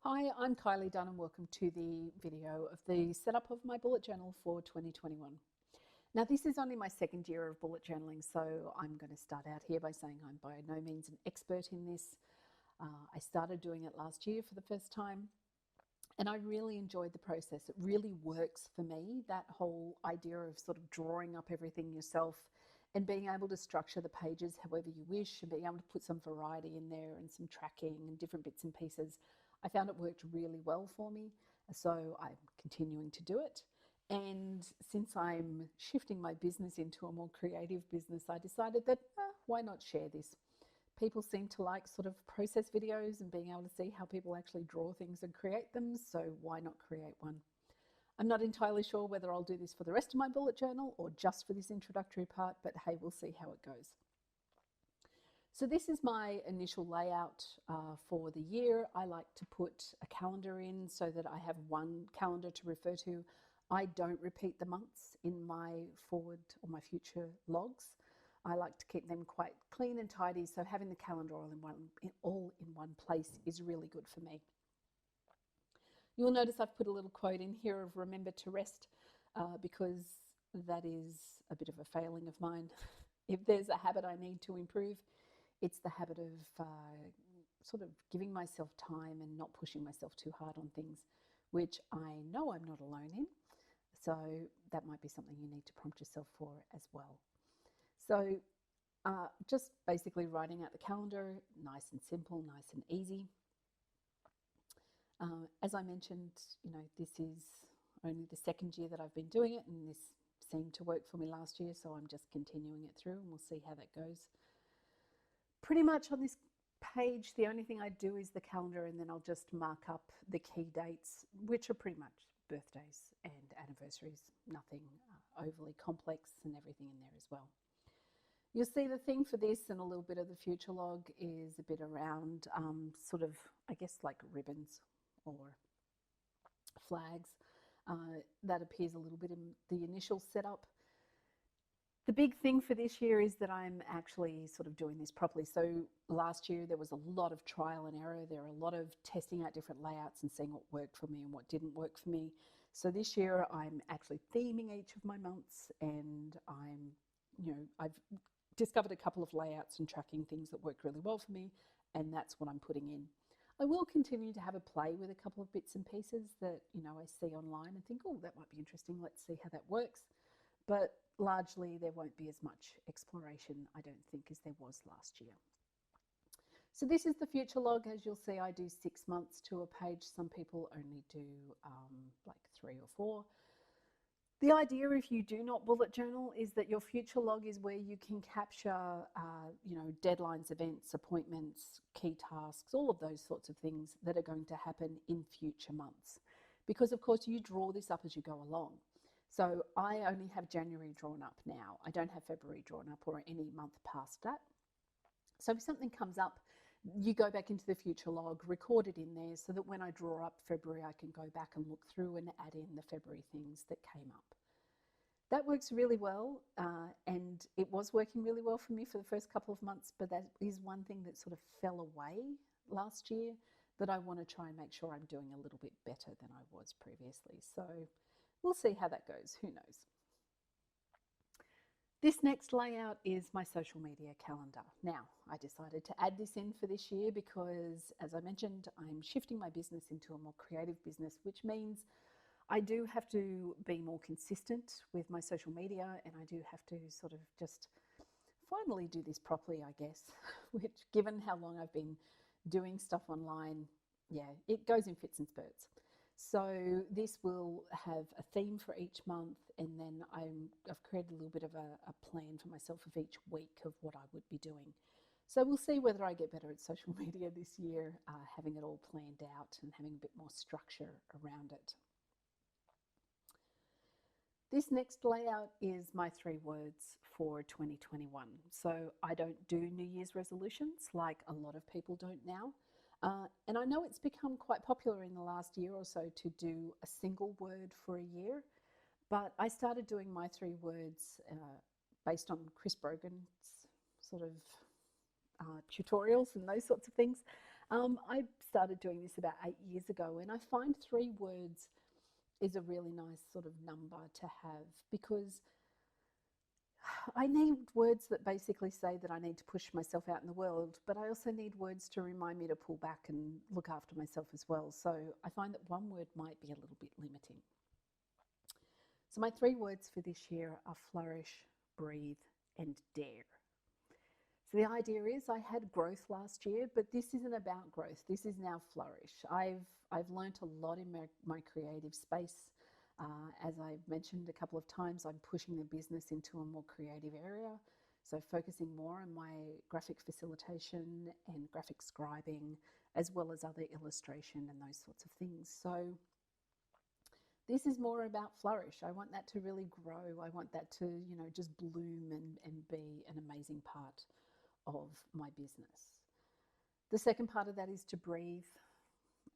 Hi, I'm Kylie Dunn and welcome to the video of the setup of my bullet journal for 2021. Now this is only my second year of bullet journaling, so I'm going to start out here by saying I'm by no means an expert in this. I started doing it last year for the first time and I really enjoyed the process. It really works for me, that whole idea of sort of drawing up everything yourself and being able to structure the pages however you wish and being able to put some variety in there and some tracking and different bits and pieces. I found it worked really well for me, so I'm continuing to do it. And since I'm shifting my business into a more creative business, I decided that why not share this? People seem to like sort of process videos and being able to see how people actually draw things and create them, so why not create one? I'm not entirely sure whether I'll do this for the rest of my bullet journal or just for this introductory part, but hey, we'll see how it goes. So this is my initial layout for the year. I like to put a calendar in so that I have one calendar to refer to. I don't repeat the months in my forward or my future logs. I like to keep them quite clean and tidy, so having the calendar all in one place is really good for me. You'll notice I've put a little quote in here of remember to rest because that is a bit of a failing of mine. If there's a habit I need to improve, it's the habit of sort of giving myself time and not pushing myself too hard on things, which I know I'm not alone in. So that might be something you need to prompt yourself for as well. So just basically writing out the calendar, nice and simple, nice and easy. As I mentioned, this is only the second year that I've been doing it, and this seemed to work for me last year, so I'm just continuing it through and we'll see how that goes. Pretty much on this page, the only thing I do is the calendar, and then I'll just mark up the key dates, which are pretty much birthdays and anniversaries, nothing overly complex, and everything in there as well. You'll see the thing for this and a little bit of the future log is a bit around sort of, I guess, like ribbons or flags. That appears a little bit in the initial setup. The big thing for this year is that I'm actually sort of doing this properly. So last year there was a lot of trial and error. There are a lot of testing out different layouts and seeing what worked for me and what didn't work for me. So this year I'm actually theming each of my months, and I've discovered a couple of layouts and tracking things that work really well for me, and that's what I'm putting in. I will continue to have a play with a couple of bits and pieces that I see online and think, oh, that might be interesting, let's see how that works. But largely there won't be as much exploration, I don't think, as there was last year. So this is the future log. As you'll see, I do 6 months to a page. Some people only do like 3 or 4. The idea, if you do not bullet journal, is that your future log is where you can capture deadlines, events, appointments, key tasks, all of those sorts of things that are going to happen in future months. Because of course you draw this up as you go along. So I only have January drawn up now. I don't have February drawn up or any month past that. So if something comes up, you go back into the future log, record it in there so that when I draw up February, I can go back and look through and add in the February things that came up. That works really well, and it was working really well for me for the first couple of months, but that is one thing that sort of fell away last year that I want to try and make sure I'm doing a little bit better than I was previously. So we'll see how that goes, who knows. This next layout is my social media calendar. Now, I decided to add this in for this year because, as I mentioned, I'm shifting my business into a more creative business, which means I do have to be more consistent with my social media, and I do have to sort of just finally do this properly, I guess, which, given how long I've been doing stuff online, yeah, it goes in fits and spurts. So this will have a theme for each month, and then I've created a little bit of a plan for myself of each week of what I would be doing. So we'll see whether I get better at social media this year, having it all planned out and having a bit more structure around it. This next layout is my 3 words for 2021. So I don't do New Year's resolutions like a lot of people don't now. And I know it's become quite popular in the last year or so to do a single word for a year, but I started doing my 3 words based on Chris Brogan's sort of tutorials and those sorts of things. I started doing this about 8 years ago, and I find 3 words is a really nice sort of number to have because I need words that basically say that I need to push myself out in the world, but I also need words to remind me to pull back and look after myself as well. So I find that one word might be a little bit limiting. So my 3 words for this year are flourish, breathe, and dare. So the idea is I had growth last year, but this isn't about growth. This is now flourish. I've learnt a lot in my creative space. As I've mentioned a couple of times, I'm pushing the business into a more creative area. So focusing more on my graphic facilitation and graphic scribing, as well as other illustration and those sorts of things. So this is more about flourish. I want that to really grow. I want that to, just bloom and be an amazing part of my business. The second part of that is to breathe.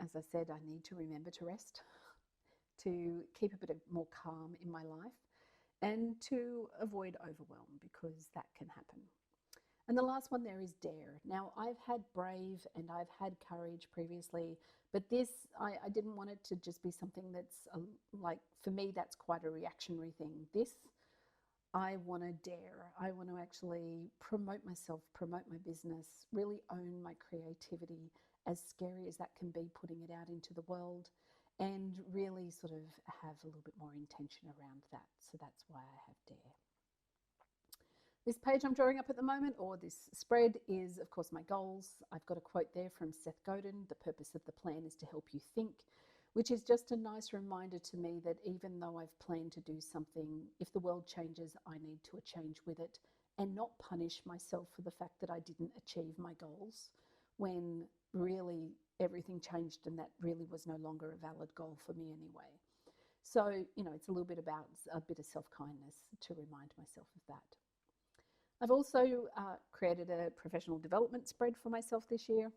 As I said, I need to remember to rest, to keep a bit more calm in my life, and to avoid overwhelm because that can happen. And the last one there is dare. Now, I've had brave and I've had courage previously, but this, I didn't want it to just be something that's like, for me, that's quite a reactionary thing. This, I want to dare. I want to actually promote myself, promote my business, really own my creativity, as scary as that can be, putting it out into the world, and really sort of have a little bit more intention around that. So that's why I have dare. This page I'm drawing up at the moment, or this spread, is of course my goals. I've got a quote there from Seth Godin: "The purpose of the plan is to help you think," which is just a nice reminder to me that even though I've planned to do something, if the world changes, I need to change with it and not punish myself for the fact that I didn't achieve my goals when really everything changed and that really was no longer a valid goal for me anyway. So, it's a little bit about a bit of self-kindness to remind myself of that. I've also created a professional development spread for myself this year.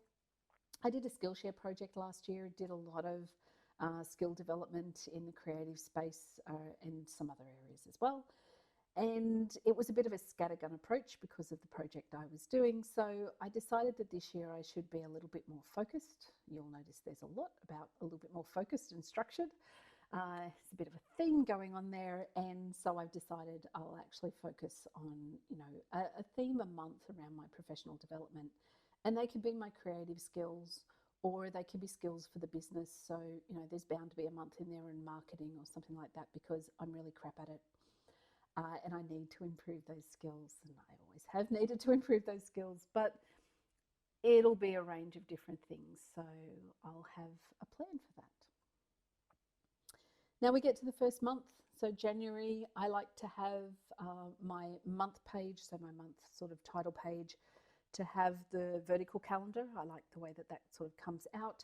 I did a Skillshare project last year, did a lot of skill development in the creative space and some other areas as well. And it was a bit of a scattergun approach because of the project I was doing. So I decided that this year I should be a little bit more focused. You'll notice there's a lot about a little bit more focused and structured. It's a bit of a theme going on there, and so I've decided I'll actually focus on, a theme a month around my professional development, and they can be my creative skills, or they can be skills for the business. So, there's bound to be a month in there in marketing or something like that because I'm really crap at it, and I need to improve those skills, and I always have needed to improve those skills, but it'll be a range of different things, so I'll have a plan for that. Now we get to the first month. So January, I like to have my month page, so my month sort of title page, to have the vertical calendar. I like the way that that sort of comes out.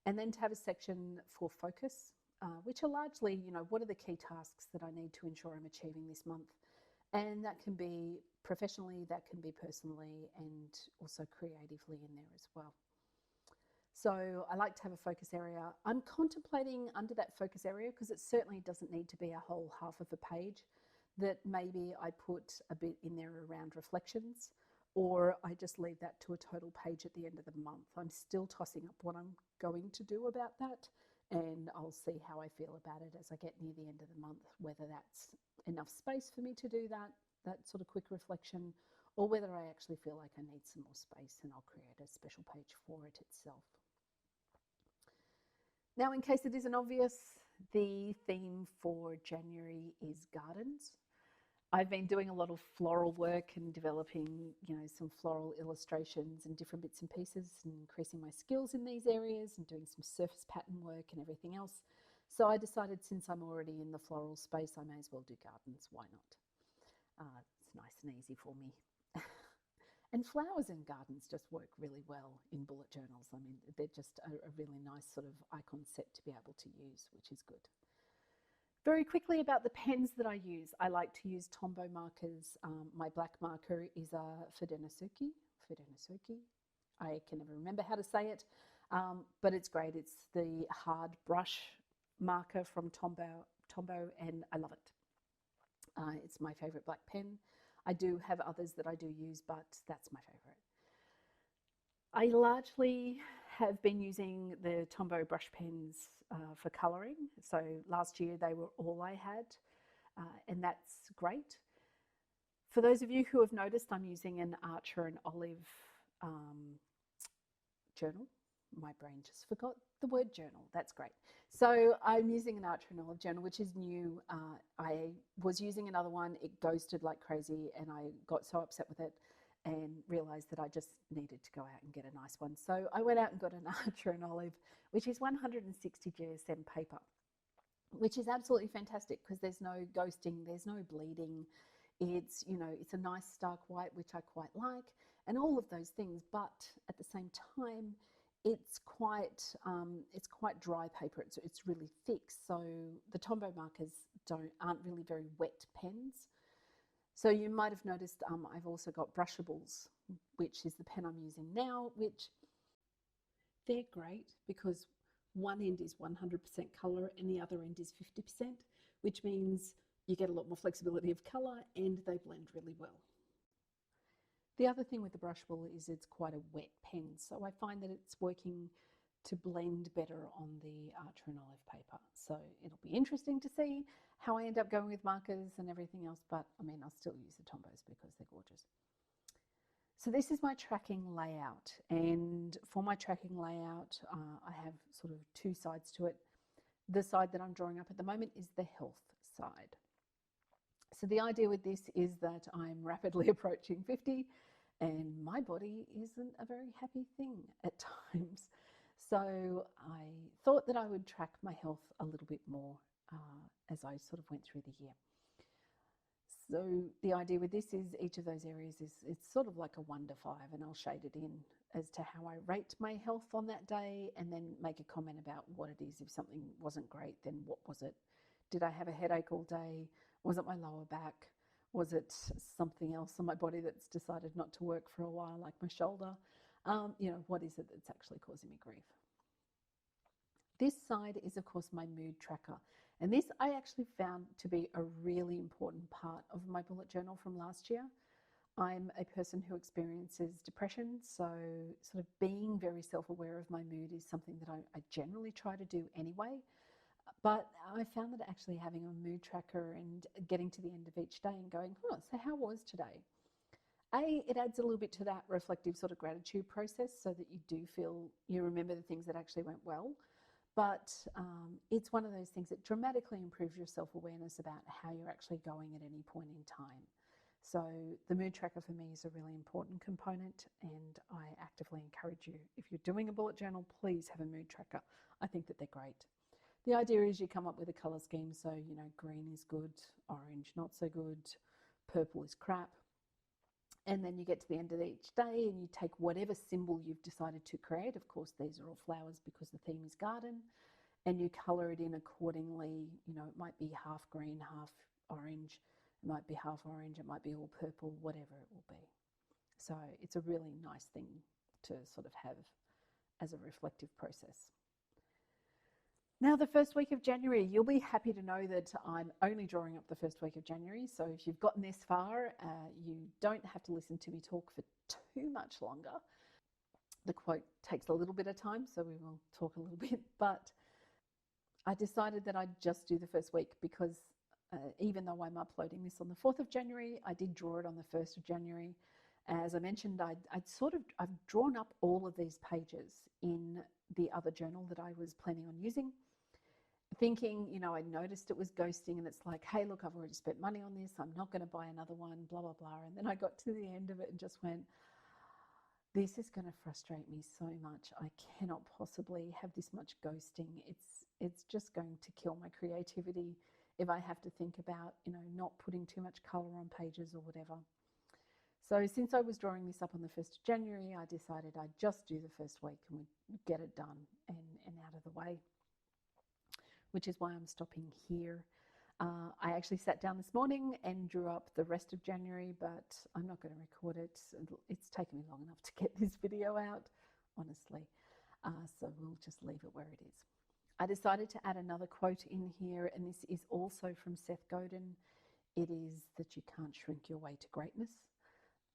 And then to have a section for focus, which are largely, what are the key tasks that I need to ensure I'm achieving this month? And that can be professionally, that can be personally, and also creatively in there as well. So I like to have a focus area. I'm contemplating under that focus area, because it certainly doesn't need to be a whole half of a page, that maybe I put a bit in there around reflections, or I just leave that to a total page at the end of the month. I'm still tossing up what I'm going to do about that, and I'll see how I feel about it as I get near the end of the month, whether that's enough space for me to do that sort of quick reflection, or whether I actually feel like I need some more space, and I'll create a special page for it itself. Now, in case it isn't obvious, the theme for January is gardens. I've been doing a lot of floral work and developing, some floral illustrations and different bits and pieces, and increasing my skills in these areas and doing some surface pattern work and everything else. So I decided, since I'm already in the floral space, I may as well do gardens. Why not? It's nice and easy for me. And flowers in gardens just work really well in bullet journals. I mean, they're just a really nice sort of icon set to be able to use, which is good. Very quickly about the pens that I use. I like to use Tombow markers. My black marker is a Fudenosuke. I can never remember how to say it, but it's great. It's the hard brush marker from Tombow, and I love it. It's my favourite black pen. I do have others that I do use, but that's my favourite. I largely have been using the Tombow brush pens for colouring. So last year they were all I had, and that's great. For those of you who have noticed, I'm using an Archer and Olive um, journal. My brain just forgot the word journal. That's great. So I'm using an Archer and Olive journal, which is new. I was using another one. It ghosted like crazy, and I got so upset with it and realized that I just needed to go out and get a nice one. So I went out and got an Archer and Olive, which is 160 GSM paper, which is absolutely fantastic because there's no ghosting, there's no bleeding. It's, you know, it's a nice stark white, which I quite like, and all of those things. But at the same time, it's quite dry paper. It's really thick. So the Tombow markers aren't really very wet pens. So you might have noticed I've also got brushables, which is the pen I'm using now, which they're great because one end is 100% colour and the other end is 50%, which means you get a lot more flexibility of colour and they blend really well. The other thing with the brushable is it's quite a wet pen, so I find that it's working to blend better on the Archer and Olive paper. So it'll be interesting to see how I end up going with markers and everything else, but I mean, I'll still use the Tombows because they're gorgeous. So this is my tracking layout, and for my tracking layout, I have sort of two sides to it. The side that I'm drawing up at the moment is the health side. So the idea with this is that I'm rapidly approaching 50 and my body isn't a very happy thing at times. So I thought that I would track my health a little bit more as I sort of went through the year. So the idea with this is each of those areas is it's sort of like a 1 to 5, and I'll shade it in as to how I rate my health on that day, and then make a comment about what it is. If something wasn't great, then what was it? Did I have a headache all day? Was it my lower back? Was it something else on my body that's decided not to work for a while, like my shoulder? You know, what is it that's actually causing me grief? This side is, of course, my mood tracker. And this I actually found to be a really important part of my bullet journal from last year. I'm a person who experiences depression, so sort of being very self-aware of my mood is something that I generally try to do anyway. But I found that actually having a mood tracker and getting to the end of each day and going, oh, so how was today? It adds a little bit to that reflective sort of gratitude process so that you do feel you remember the things that actually went well. But it's one of those things that dramatically improves your self-awareness about how you're actually going at any point in time. So the mood tracker for me is a really important component, and I actively encourage you, if you're doing a bullet journal, please have a mood tracker. I think that they're great. The idea is you come up with a colour scheme, so you know, green is good, orange not so good, purple is crap. And then you get to the end of each day and you take whatever symbol you've decided to create. Of course, these are all flowers because the theme is garden, and you colour it in accordingly. You know, it might be half green, half orange, it might be half orange, it might be all purple, whatever it will be. So it's a really nice thing to sort of have as a reflective process. Now, the first week of January, you'll be happy to know that I'm only drawing up the first week of January. So if you've gotten this far, you don't have to listen to me talk for too much longer. The quote takes a little bit of time, so we will talk a little bit. But I decided that I'd just do the first week because even though I'm uploading this on the 4th of January, I did draw it on the 1st of January. As I mentioned, I've drawn up all of these pages in the other journal that I was planning on using, thinking, you know, I noticed it was ghosting, and it's like, hey, look, I've already spent money on this, I'm not going to buy another one, blah, blah, blah. And then I got to the end of it and just went, this is going to frustrate me so much. I cannot possibly have this much ghosting. It's just going to kill my creativity if I have to think about, you know, not putting too much colour on pages or whatever. So since I was drawing this up on the 1st of January, I decided I'd just do the first week and we'd get it done and out of the way, which is why I'm stopping here. I actually sat down this morning and drew up the rest of January, but I'm not going to record it. It's taken me long enough to get this video out, honestly. So we'll just leave it where it is. I decided to add another quote in here, and this is also from Seth Godin. It is that you can't shrink your way to greatness.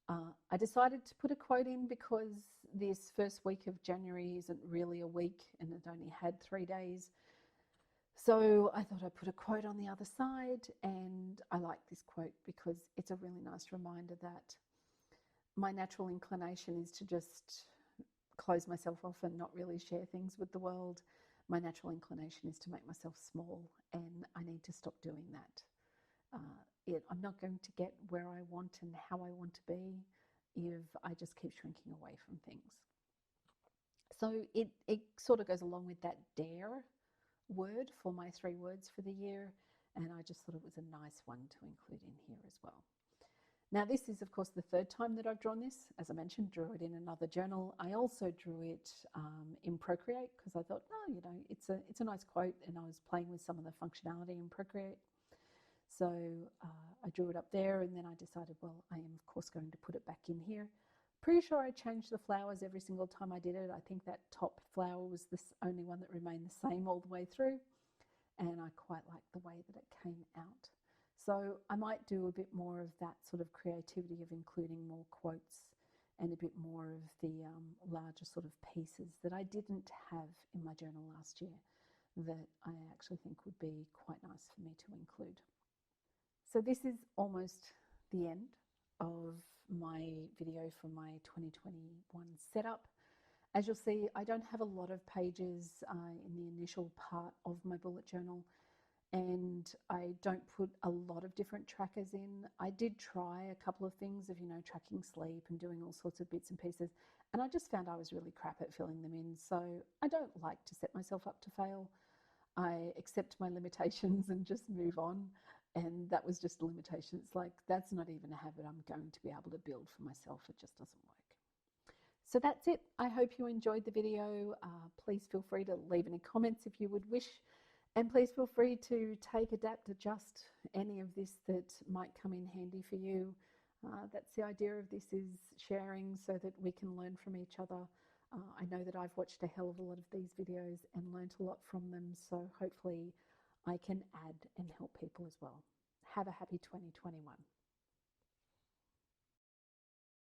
I decided to put a quote in because this first week of January isn't really a week and it only had 3 days. So I thought I'd put a quote on the other side, and I like this quote because it's a really nice reminder that my natural inclination is to just close myself off and not really share things with the world. My natural inclination is to make myself small, and I need to stop doing that. I'm not going to get where I want and how I want to be if I just keep shrinking away from things. So it sort of goes along with that dare word for my 3 words for the year, and I just thought it was a nice one to include in here as well. Now this is of course the 3rd time that I've drawn this. As I mentioned, drew it in another journal. I also drew it in Procreate because I thought, oh, you know, it's a nice quote, and I was playing with some of the functionality in Procreate. So I drew it up there, and then I decided, well, I am of course going to put it back in here. Pretty sure I changed the flowers every single time I did it. I think that top flower was the only one that remained the same all the way through, and I quite like the way that it came out. So I might do a bit more of that sort of creativity of including more quotes and a bit more of the larger sort of pieces that I didn't have in my journal last year that I actually think would be quite nice for me to include. So this is almost the end of my video for my 2021 setup. As you'll see, I don't have a lot of pages in the initial part of my bullet journal, and I don't put a lot of different trackers in. I did try a couple of things of, you know, tracking sleep and doing all sorts of bits and pieces, and I just found I was really crap at filling them in. So I don't like to set myself up to fail. I accept my limitations and just move on. And that was just a limitation. It's like, that's not even a habit I'm going to be able to build for myself. It just doesn't work. So that's it. I hope you enjoyed the video. Please feel free to leave any comments if you would wish. And please feel free to take, adapt, adjust any of this that might come in handy for you. That's the idea of this, is sharing so that we can learn from each other. I know that I've watched a hell of a lot of these videos and learnt a lot from them. So hopefully I can add and help people as well. Have a happy 2021.